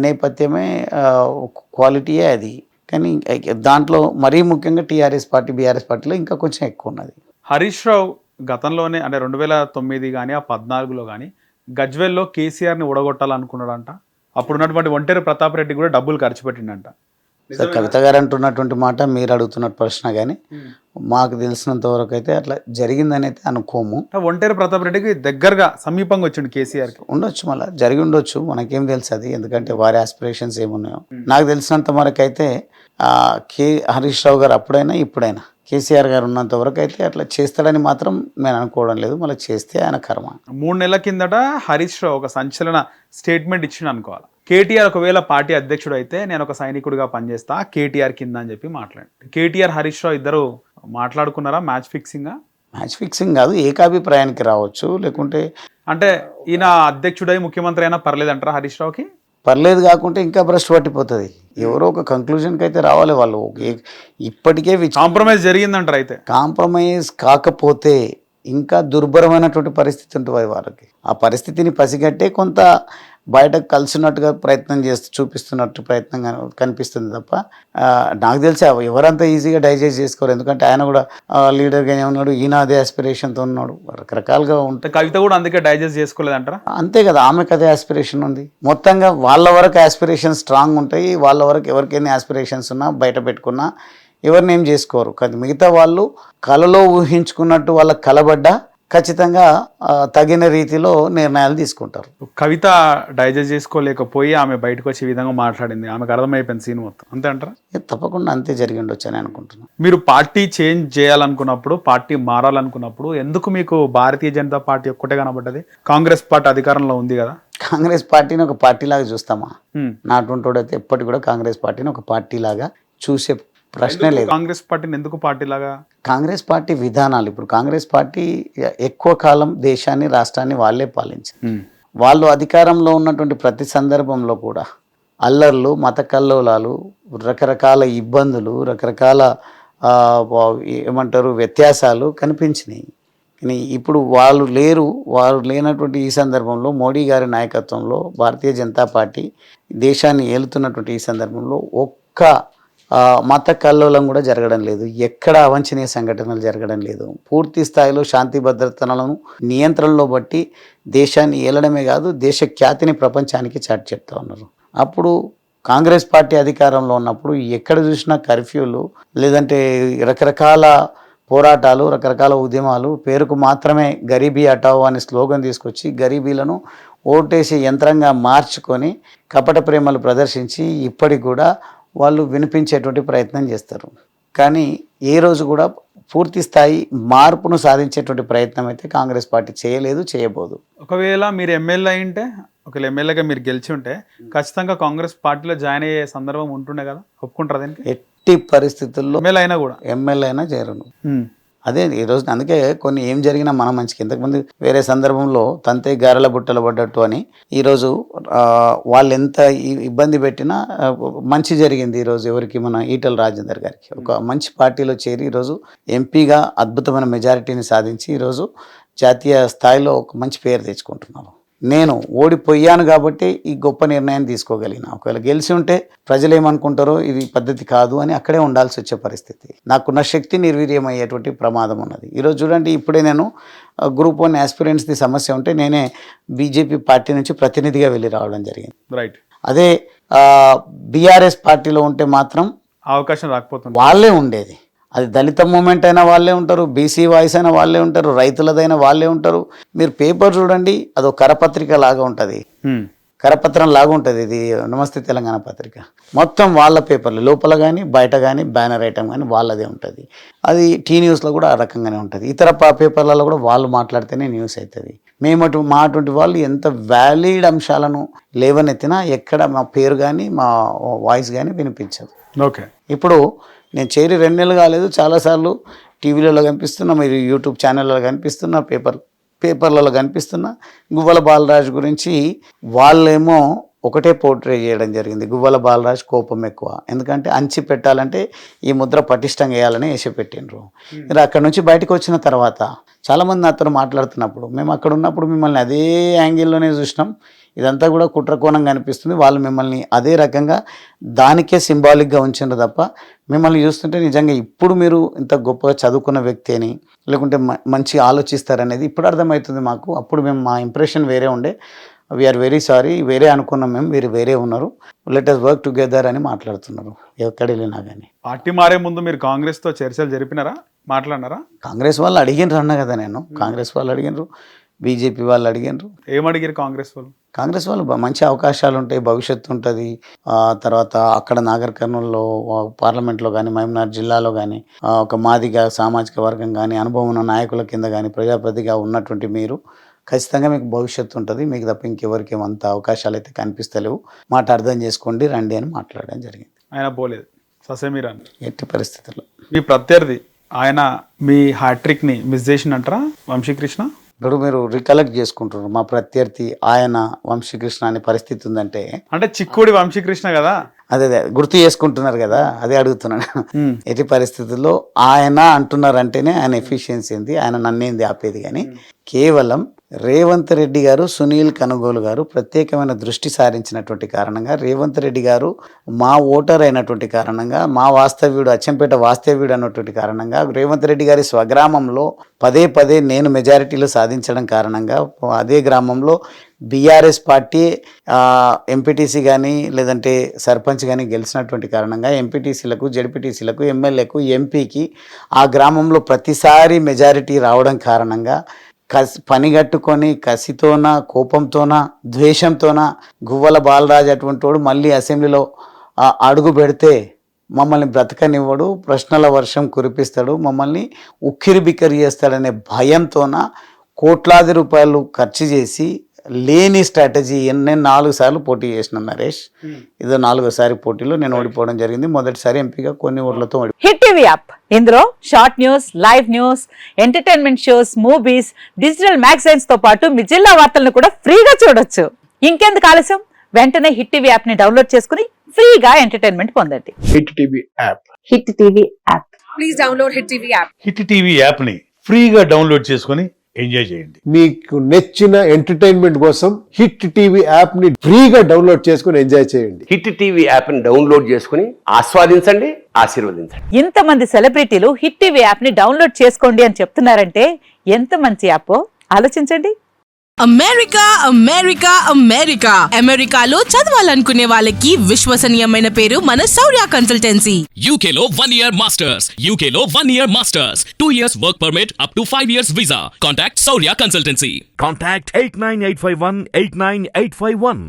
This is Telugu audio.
నేపథ్యమే క్వాలిటీయే అది. కానీ దాంట్లో మరీ ముఖ్యంగా టీఆర్ఎస్ పార్టీ, బీఆర్ఎస్ పార్టీలో ఇంకా కొంచెం ఎక్కువ ఉన్నది. హరీష్ రావు గతంలోనే అంటే 2009 కానీ ఆ 14లో కానీ గజ్వెల్లో కేసీఆర్ని ఓడగొట్టాలనుకున్నాడంట. అప్పుడు ఉన్నటువంటి ఒంటేరు ప్రతాప్ రెడ్డి కూడా డబ్బులు ఖర్చు పెట్టిండంట. కవిత గారు అంటున్నటువంటి మాట మీరు అడుగుతున్న ప్రశ్న, కానీ మాకు తెలిసినంత వరకు అయితే అట్లా జరిగిందని అయితే అనుకోము. ఒంటేరు ప్రతాప్ రెడ్డికి దగ్గరగా సమీపంగా వచ్చిండు కేసీఆర్కి. ఉండొచ్చు, మళ్ళీ జరిగి ఉండొచ్చు, మనకేం తెలుసు అది, ఎందుకంటే వారి ఆస్పిరేషన్స్ ఏమున్నాయో. నాకు తెలిసినంత వరకు అయితే హరీష్ రావు గారు అప్పుడైనా ఇప్పుడైనా కేసీఆర్ గారు ఉన్నంత వరకు అయితే అట్లా చేస్తాడని మాత్రం నేను అనుకోవడం లేదు. మళ్ళీ చేస్తే ఆయన కర్మ. 3 నెలల కిందట హరీష్ రావు ఒక సంచలన స్టేట్మెంట్ ఇచ్చిండు అనుకోవాలి. కేటీఆర్ ఒకవేళ పార్టీ అధ్యక్షుడు అయితే నేను ఒక సైనికుడిగా పనిచేస్తా కేటీఆర్ కింద అని చెప్పి మాట్లాడు. కేటీఆర్ హరీష్ రావు ఇద్దరు మాట్లాడుకున్నారా? మ్యాచ్ ఫిక్సింగా? మ్యాచ్ ఫిక్సింగ్ కాదు, ఏకాభిప్రాయానికి రావచ్చు. లేకుంటే అంటే ఈయన అధ్యక్షుడై ముఖ్యమంత్రి అయినా పర్లేదంటారా హరీష్ రావుకి? పర్లేదు, కాకుంటే ఇంకా భ్రష్టు పట్టిపోతుంది. ఎవరో ఒక కంక్లూజన్కి అయితే రావాలి వాళ్ళు. ఇప్పటికే కాంప్రమైజ్ జరిగిందంటారు. అయితే కాంప్రమైజ్ కాకపోతే ఇంకా దుర్భరమైనటువంటి పరిస్థితి ఉంటుంది వారికి. ఆ పరిస్థితిని పసిగట్టే కొంత బయటకు కలిసినట్టుగా ప్రయత్నం చూపిస్తున్నట్టు ప్రయత్నం కనిపిస్తుంది తప్ప నాకు తెలిసి ఎవరంతా ఈజీగా డైజెస్ట్ చేసుకోరు. ఎందుకంటే ఆయన కూడా లీడర్గానే ఉన్నాడు, ఈయన అదే ఆస్పిరేషన్తో ఉన్నాడు, రకరకాలుగా ఉంటాయి. కవిత కూడా అందుకే డైజెస్ట్ చేసుకోలేదంటారా? అంతే కదా, ఆమెకు అదే ఆస్పిరేషన్ ఉంది. మొత్తంగా వాళ్ళ వరకు ఆస్పిరేషన్ స్ట్రాంగ్ ఉంటాయి. వాళ్ళ వరకు ఎవరికైనా ఆస్పిరేషన్స్ ఉన్నా బయట పెట్టుకున్నా ఎవరిని ఏం చేసుకోరు. కానీ మిగతా వాళ్ళు కలలో ఊహించుకున్నట్టు వాళ్ళకి కలబడ్డా ఖచ్చితంగా తగిన రీతిలో నిర్ణయాలు తీసుకుంటారు. కవిత డైజెస్ట్ చేసుకోలేకపోయి ఆమె బయటకు వచ్చే విధంగా మాట్లాడింది, ఆమెకు అర్థమైపోయింది సీన్ మొత్తం, అంతే అంటారా? తప్పకుండా అంతే జరిగి ఉండొచ్చు అని అనుకుంటున్నాను. మీరు పార్టీ చేంజ్ చేయాలనుకున్నప్పుడు, పార్టీ మారాలనుకున్నప్పుడు ఎందుకు మీకు భారతీయ జనతా పార్టీ ఒక్కటే కనబడ్డది? కాంగ్రెస్ పార్టీ అధికారంలో ఉంది కదా. కాంగ్రెస్ పార్టీని ఒక పార్టీ లాగా చూస్తామా? నాటుంటోడైతే ఎప్పటికి కూడా కాంగ్రెస్ పార్టీని ఒక పార్టీ లాగా చూసే ప్రశ్నే లేదు. కాంగ్రెస్ పార్టీని ఎందుకు పార్టీ లాగా? కాంగ్రెస్ పార్టీ విధానాలు, ఇప్పుడు కాంగ్రెస్ పార్టీ ఎక్కువ కాలం దేశాన్ని, రాష్ట్రాన్ని వాళ్ళే పాలించారు. వాళ్ళు అధికారంలో ఉన్నటువంటి ప్రతి సందర్భంలో కూడా అల్లర్లు, మత కల్లోలాలు, రకరకాల ఇబ్బందులు, రకరకాల ఏమంటారు వ్యత్యాసాలు కనిపించినాయి. కానీ ఇప్పుడు వాళ్ళు లేరు. వారు లేనటువంటి ఈ సందర్భంలో మోడీ గారి నాయకత్వంలో భారతీయ జనతా పార్టీ దేశాన్ని ఏలుతున్నటువంటి ఈ సందర్భంలో ఒక్క మత కల్లోలం కూడా జరగడం లేదు. ఎక్కడ అవాంఛనీయ సంఘటనలు జరగడం లేదు. పూర్తి స్థాయిలో శాంతి భద్రతలను నియంత్రణలో బట్టి దేశాన్ని ఏలడమే కాదు, దేశ ఖ్యాతిని ప్రపంచానికి చాటి చెప్తా ఉన్నారు. అప్పుడు కాంగ్రెస్ పార్టీ అధికారంలో ఉన్నప్పుడు ఎక్కడ చూసినా కర్ఫ్యూలు, లేదంటే రకరకాల పోరాటాలు, రకరకాల ఉద్యమాలు, పేరుకు మాత్రమే గరీబీ హటావో అనే స్లోగన్ తీసుకొచ్చి గరీబీలను ఓటేసే యంత్రంగా మార్చుకొని కపట ప్రేమలు ప్రదర్శించి ఇప్పటికి కూడా వాళ్ళు వినిపించేటువంటి ప్రయత్నం చేస్తారు. కానీ ఏ రోజు కూడా పూర్తి స్థాయి మార్పును సాధించేటువంటి ప్రయత్నం అయితే కాంగ్రెస్ పార్టీ చేయలేదు, చేయబోదు. ఒకవేళ మీరు ఎమ్మెల్యే అయింటే, ఒకవేళ ఎమ్మెల్యేగా మీరు గెలిచి ఉంటే ఖచ్చితంగా కాంగ్రెస్ పార్టీలో జాయిన్ అయ్యే సందర్భం ఉంటుండే కదా, ఒప్పుకుంటారా దానికి? ఎట్టి పరిస్థితుల్లో ఎమ్మెల్యే అయినా చేరను. అదే ఈరోజు అందుకే కొన్ని ఏం జరిగినా మన మంచికి. ఇంతకుముందు వేరే సందర్భంలో తంతే గారెల బుట్టలు పడ్డట్టు అని ఈరోజు వాళ్ళు ఎంత ఇబ్బంది పెట్టినా మంచి జరిగింది. ఈరోజు ఎవరికి? మన ఈటెల రాజేందర్ గారికి ఒక మంచి పార్టీలో చేరి ఈరోజు ఎంపీగా అద్భుతమైన మెజారిటీని సాధించి ఈరోజు జాతీయ స్థాయిలో ఒక మంచి పేరు తెచ్చుకుంటున్నాను. నేను ఓడిపోయాను కాబట్టి ఈ గొప్ప నిర్ణయం తీసుకోగలిగిన. ఒకవేళ గెలిచి ఉంటే ప్రజలు ఏమనుకుంటారో ఇది పద్ధతి కాదు అని అక్కడే ఉండాల్సి వచ్చే పరిస్థితి. నాకున్న శక్తి నిర్వీర్యం అయ్యేటువంటి ప్రమాదం ఉన్నది. ఈరోజు చూడండి, ఇప్పుడే నేను గ్రూప్ 1 ఆస్పిరెంట్స్ది సమస్య ఉంటే నేనే బీజేపీ పార్టీ నుంచి ప్రతినిధిగా వెళ్ళి రావడం జరిగింది. రైట్. అదే బీఆర్ఎస్ పార్టీలో ఉంటే మాత్రం అవకాశం రాకపోతుంది, వాళ్ళే ఉండేది. అది దళిత మూమెంట్ అయినా వాళ్ళే ఉంటారు, బీసీ వాయిస్ అయినా వాళ్ళే ఉంటారు, రైతులదైనా వాళ్ళే ఉంటారు. మీరు పేపర్ చూడండి, అదో కరపత్రిక లాగా ఉంటుంది, కరపత్రం లాగా ఉంటుంది. ఇది నమస్తే తెలంగాణ పత్రిక మొత్తం వాళ్ళ పేపర్లు, లోపల కానీ బయట కానీ బ్యానర్ ఐటమ్ కానీ వాళ్ళదే ఉంటుంది. అది టీ న్యూస్లో కూడా ఆ రకంగానే ఉంటుంది. ఇతర పేపర్లలో కూడా వాళ్ళు మాట్లాడితేనే న్యూస్ అవుతుంది. మా అటువంటి వాళ్ళు ఎంత వ్యాలిడ్ అంశాలను లేవనెత్తినా ఎక్కడ మా పేరు కానీ మా వాయిస్ కానీ వినిపించదు. ఓకే. ఇప్పుడు నేను చేరి 2 నెలలు కాలేదు, చాలాసార్లు టీవీలలో కనిపిస్తున్నా, మీరు యూట్యూబ్ ఛానళ్ళలో కనిపిస్తున్నా, పేపర్లలో కనిపిస్తున్నా. గువ్వల బాలరాజు గురించి వాళ్ళేమో ఒకటే పోర్ట్రే చేయడం జరిగింది, గువ్వల బాలరాజ్ కోపం ఎక్కువ. ఎందుకంటే అంచి పెట్టాలంటే ఈ ముద్ర పటిష్టంగా వేయాలని వేసి పెట్టిండ్రు. మీరు అక్కడ నుంచి బయటకు వచ్చిన తర్వాత చాలామంది నాతో మాట్లాడుతున్నప్పుడు మేము అక్కడ ఉన్నప్పుడు మిమ్మల్ని అదే యాంగిల్లోనే చూసినాం, ఇదంతా కూడా కుట్రకోణంగా అనిపిస్తుంది, వాళ్ళు మిమ్మల్ని అదే రకంగా దానికే సింబాలిక్గా ఉంచిండ్రు తప్ప మిమ్మల్ని చూస్తుంటే నిజంగా ఇప్పుడు మీరు ఇంత గొప్పగా చదువుకున్న వ్యక్తి అని లేకుంటే మంచి ఆలోచిస్తారనేది ఇప్పుడు అర్థమవుతుంది మాకు. అప్పుడు మేము మా ఇంప్రెషన్ వేరే ఉండే. వీఆర్ వెరీ సారీ, వేరే అనుకున్నాం మేము, మీరు వేరే ఉన్నారు, లెట్ అస్ వర్క్ టుగెదర్ అని మాట్లాడుతున్నారు ఎక్కడ వెళ్ళినా కానీ. పార్టీ మారే ముందు మీరు కాంగ్రెస్తో చర్చలు జరిపినారా, మాట్లాడినారా? కాంగ్రెస్ వాళ్ళు అడిగినరు అన్న కదా నేను, కాంగ్రెస్ వాళ్ళు అడిగినరు, బీజేపీ వాళ్ళు అడిగినరు. ఏమడిగారు కాంగ్రెస్ వాళ్ళు? కాంగ్రెస్ వాళ్ళు మంచి అవకాశాలు ఉంటాయి, భవిష్యత్తు ఉంటుంది, తర్వాత అక్కడ నాగర్ కర్నూల్లో పార్లమెంట్లో కానీ మహబూబ్నగర్ జిల్లాలో కానీ ఒక మాదిగా సామాజిక వర్గం కానీ అనుభవం ఉన్న నాయకుల కింద కానీ ప్రజాప్రతిగా ఉన్నటువంటి మీరు ఖచ్చితంగా మీకు భవిష్యత్తు ఉంటుంది, మీకు తప్ప ఇంకెవరికి అంత అవకాశాలు అయితే కనిపిస్తలేవు, మాట అర్థం చేసుకోండి రండి అని మాట్లాడడం జరిగింది. ఆయన పోలేదు ససేమిరా ఎట్టి పరిస్థితుల్లో. మీ ప్రత్యర్థి ఆయన మీ హ్యాట్రిక్ని మిస్ చేసినంటారా వంశీకృష్ణ? ఇప్పుడు మీరు రికలెక్ట్ చేసుకుంటున్నారు, మా ప్రత్యర్థి ఆయన వంశీకృష్ణ అనే పరిస్థితి ఉందంటే అంటే చిక్కుడి వంశీకృష్ణ కదా, అదే గుర్తు చేసుకుంటున్నారు కదా, అదే అడుగుతున్నాను. ఎట్టి పరిస్థితుల్లో ఆయన అంటున్నారంటేనే ఆయన ఎఫిషియన్సీ ఏంది, ఆయన నన్నేంది ఆపేది. కానీ కేవలం రేవంత్ రెడ్డి గారు, సునీల్ కనుగోలు గారు ప్రత్యేకమైన దృష్టి సారించినటువంటి కారణంగా, రేవంత్ రెడ్డి గారు మా ఓటర్ అయినటువంటి కారణంగా, మా వాస్తవ్యుడు అచ్చంపేట వాస్తవ్యుడు అన్నటువంటి కారణంగా, రేవంత్ రెడ్డి గారి స్వగ్రామంలో పదే పదే నేను మెజారిటీలో సాధించడం కారణంగా, అదే గ్రామంలో బీఆర్ఎస్ పార్టీ ఎంపీటీసీ కానీ లేదంటే సర్పంచ్ కానీ గెలిచినటువంటి కారణంగా ఎంపీటీసీలకు, జడ్పీటీసీలకు, ఎమ్మెల్యేకు, ఎంపీకి ఆ గ్రామంలో ప్రతిసారి మెజారిటీ రావడం కారణంగా పనిగట్టుకొని కసితోన, కోపంతోన, ద్వేషంతోన గువ్వల బాలరాజు అటువంటి వాడు మళ్ళీ అసెంబ్లీలో అడుగు పెడితే మమ్మల్ని బ్రతకనివ్వడు, ప్రశ్నల వర్షం కురిపిస్తాడు, మమ్మల్ని ఉక్కిరి బిక్కిరి చేస్తాడనే భయంతోన కోట్లాది రూపాయలు ఖర్చు చేసి లేని స్ట్రాటజీ. నేను 4 సార్లు పోటీ చేసిన నరేష్, ఇదో 4వ పోటీలో నేను ఓడిపోవడం జరిగింది. మొదటిసారి ఎంపీగా కొన్ని ఓట్లతో ఓడి. హిట్ టీవీ యాప్, ఇందులో short news, live news, entertainment shows, movies, digital magazines తో పాటు మీ జిల్లా వార్తలను కూడా ఫ్రీగా చూడొచ్చు. ఇంకెందుకు ఆలస్యం, వెంటనే హిట్ టీవీ యాప్ ని డౌన్లోడ్ చేసుకుని ఫ్రీగా ఎంటర్టైన్మెంట్ పొందండి. Hit TV app, hit TV app, please download hit TV app. Hit TV యాప్ని ఫ్రీగా డౌన్లోడ్ చేసుకొని ఎంజాయ్ చేయండి. మీకు నచ్చిన ఎంటర్టైన్మెంట్ కోసం హిట్ టీవీ యాప్ ని ఫ్రీగా డౌన్లోడ్ చేసుకుని ఎంజాయ్ చేయండి. హిట్ టీవీ యాప్ ని డౌన్లోడ్ చేసుకుని ఆస్వాదించండి, ఆశీర్వదించండి. ఇంతమంది సెలబ్రిటీలు హిట్ టీవీ యాప్ ని డౌన్లోడ్ చేసుకోండి అని చెప్తున్నారంటే ఎంత మంచి యాప్ ఆలోచించండి. అమెరికా అమెరికా అమెరికా అమెరికాలో చదవాలనుకునే వాళ్ళకి విశ్వసనీయమైన పేరు మన శౌర్య కన్సల్టెన్సీ. UK లో 1 year masters, UK లో 1 year masters, 2 years work permit up to 5 years visa. Contact Saurya Consultancy. Contact 89851 89851.